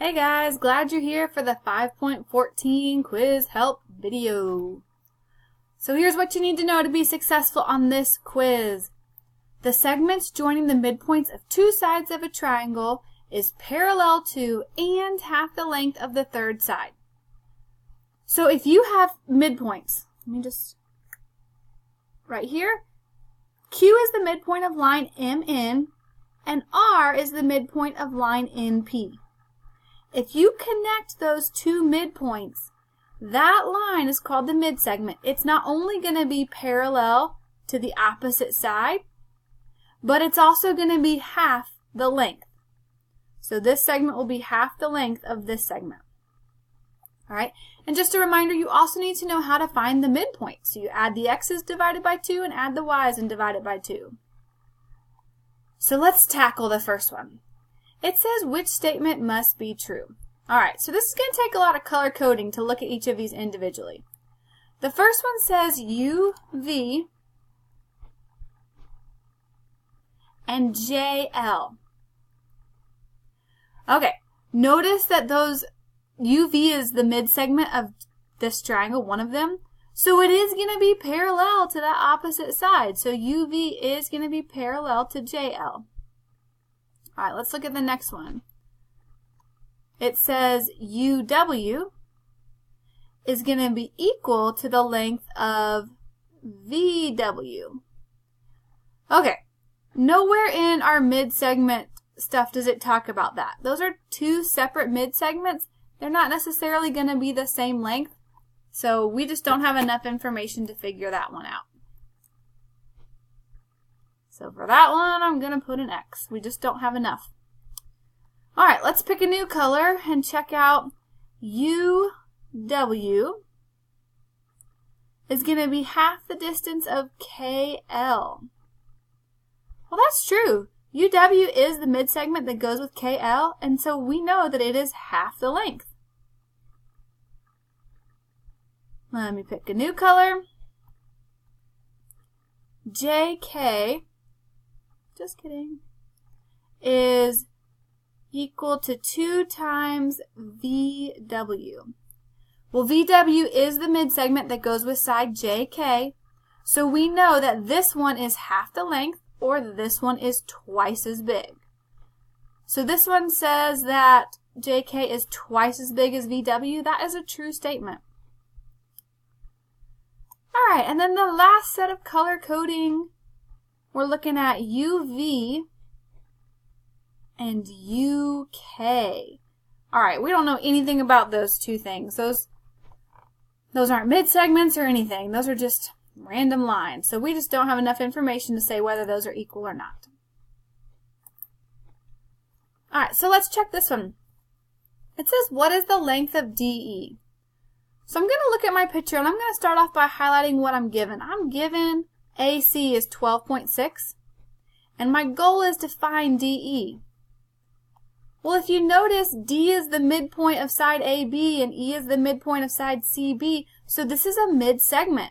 Hey guys, glad you're here for the 5.14 quiz help video. So here's what you need to know to be successful on this quiz. The segments joining the midpoints of two sides of a triangle is parallel to and half the length of the third side. So if you have midpoints, let me just, right here, Q is the midpoint of line MN and R is the midpoint of line NP. If you connect those two midpoints, that line is called the midsegment. It's not only going to be parallel to the opposite side, but it's also going to be half the length. So this segment will be half the length of this segment. All right, and just a reminder, you also need to know how to find the midpoint. So you add the x's divided by 2 and add the y's and divide it by 2. So let's tackle the first one. It says which statement must be true. All right, so this is going to take a lot of color coding to look at each of these individually. The first one says UV and JL. Okay, notice that those UV is the midsegment of this triangle, one of them. So it is going to be parallel to that opposite side. So UV is going to be parallel to JL. All right, let's look at the next one. It says UW is going to be equal to the length of VW. Okay, nowhere in our midsegment stuff does it talk about that. Those are two separate midsegments. They're not necessarily going to be the same length, so we just don't have enough information to figure that one out. So for that one, I'm going to put an X. We just don't have enough. All right, let's pick a new color and check out UW is going to be half the distance of KL. Well, that's true. UW is the midsegment that goes with KL, and so we know that it is half the length. Let me pick a new color. JK, just kidding, is equal to 2 times VW. Well, VW is the midsegment that goes with side JK, so we know that this one is half the length, or this one is twice as big. So this one says that JK is twice as big as VW. That is a true statement. All right, and then the last set of color coding, we're looking at UV and UK. All right, we don't know anything about those two things. Those aren't midsegments or anything. Those are just random lines. So we just don't have enough information to say whether those are equal or not. All right, so let's check this one. It says, what is the length of DE? So I'm going to look at my picture, and I'm going to start off by highlighting what I'm given. I'm given AC is 12.6, and my goal is to find DE. Well, if you notice, D is the midpoint of side AB, and E is the midpoint of side CB, so this is a mid-segment.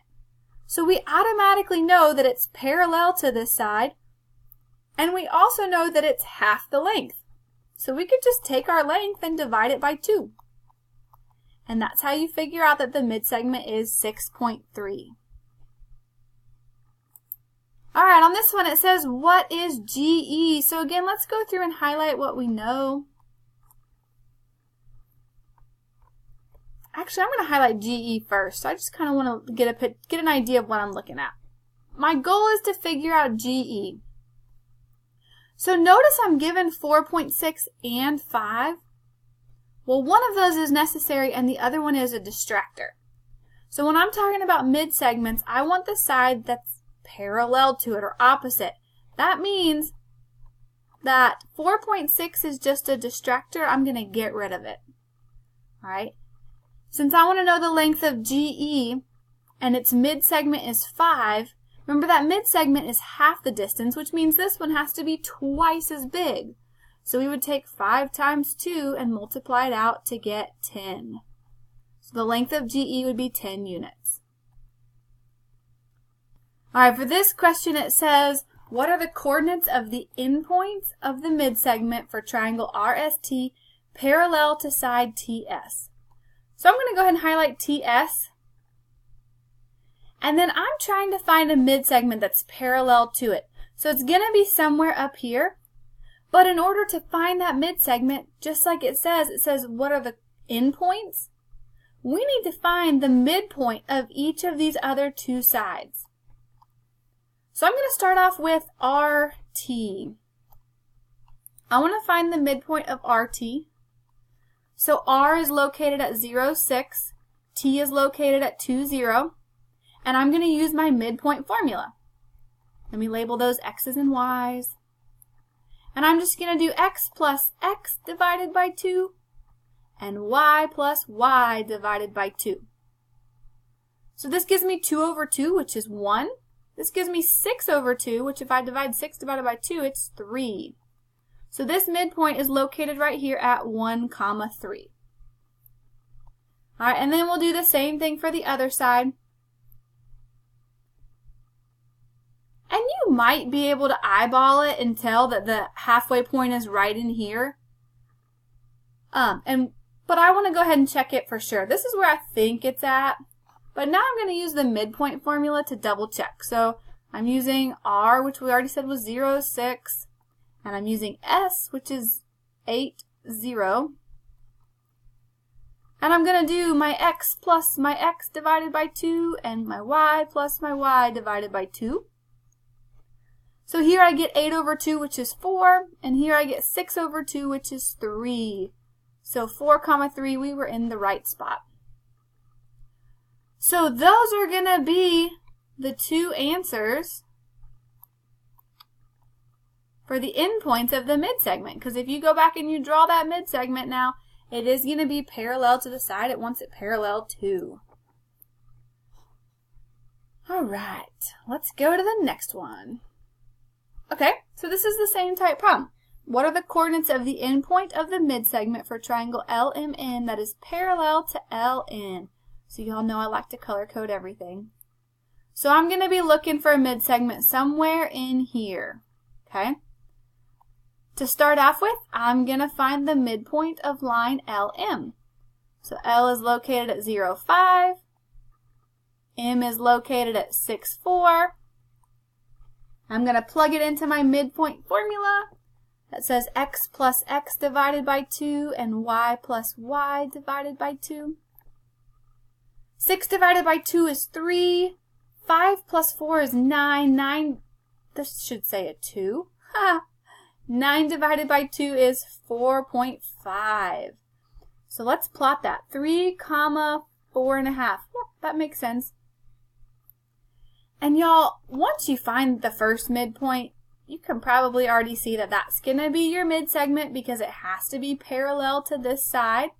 So we automatically know that it's parallel to this side, and we also know that it's half the length. So we could just take our length and divide it by 2. And that's how you figure out that the midsegment is 6.3. All right, on this one it says, what is GE? So again, let's go through and highlight what we know. Actually, I'm going to highlight GE first. So I just kind of want to get an idea of what I'm looking at. My goal is to figure out GE. So notice I'm given 4.6 and 5. Well, one of those is necessary and the other one is a distractor. So when I'm talking about midsegments, I want the side that's parallel to it or opposite. That means that 4.6 is just a distractor. I'm going to get rid of it. All right. Since I want to know the length of GE and its midsegment is 5, remember that midsegment is half the distance, which means this one has to be twice as big. So we would take 5 times 2 and multiply it out to get 10. So the length of GE would be 10 units. All right, for this question it says, what are the coordinates of the endpoints of the midsegment for triangle RST parallel to side TS. So I'm going to go ahead and highlight TS. And then I'm trying to find a midsegment that's parallel to it. So it's going to be somewhere up here. But in order to find that midsegment, just like it says what are the endpoints? We need to find the midpoint of each of these other two sides. So I'm going to start off with RT. I want to find the midpoint of RT. So R is located at 0, 6. T is located at 2, 0. And I'm going to use my midpoint formula. Let me label those X's and Y's. And I'm just going to do X plus X divided by 2 and Y plus Y divided by 2. So this gives me 2 over 2, which is 1. This gives me 6 over 2, which if I divide 6 divided by 2, it's 3. So this midpoint is located right here at 1, 3. All right, and then we'll do the same thing for the other side. And you might be able to eyeball it and tell that the halfway point is right in here. But I want to go ahead and check it for sure. This is where I think it's at. But now I'm going to use the midpoint formula to double check. So I'm using R, which we already said was 0, 6. And I'm using S, which is 8, 0. And I'm going to do my X plus my X divided by 2 and my Y plus my Y divided by 2. So here I get 8 over 2, which is 4, and here I get 6 over 2, which is 3. So 4, 3, we were in the right spot. So those are going to be the two answers for the endpoints of the midsegment. Because if you go back and you draw that midsegment now, it is going to be parallel to the side it wants it parallel to. All right, let's go to the next one. Okay, so this is the same type problem. What are the coordinates of the endpoint of the midsegment for triangle LMN that is parallel to LN? So y'all know I like to color code everything. So I'm going to be looking for a midsegment somewhere in here. Okay? To start off with, I'm going to find the midpoint of line LM. So L is located at 0, 5. M is located at 6, 4. I'm going to plug it into my midpoint formula that says X plus X divided by 2 and Y plus Y divided by 2. 6 divided by 2 is 3. 5 plus 4 is 9. 9, this should say a 2. 9 divided by 2 is 4.5. So let's plot that. 3, 4.5. Yep, that makes sense. And y'all, once you find the first midpoint, you can probably already see that that's going to be your midsegment because it has to be parallel to this side.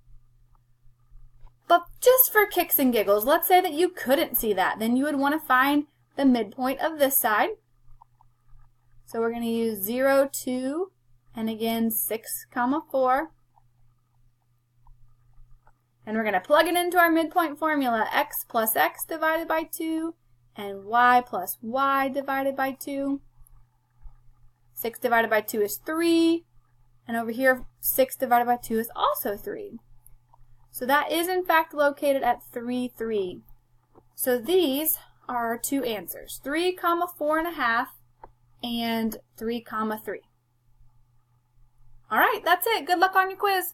But just for kicks and giggles, let's say that you couldn't see that. Then you would want to find the midpoint of this side. So we're going to use 0, 2, and again 6, 4. And we're going to plug it into our midpoint formula, X plus X divided by 2. And Y plus Y divided by 2. 6 divided by 2 is 3. And over here, 6 divided by 2 is also 3. So that is in fact located at 3, 3. So these are our two answers, 3, 4.5 and 3, 3. All right, that's it. Good luck on your quiz.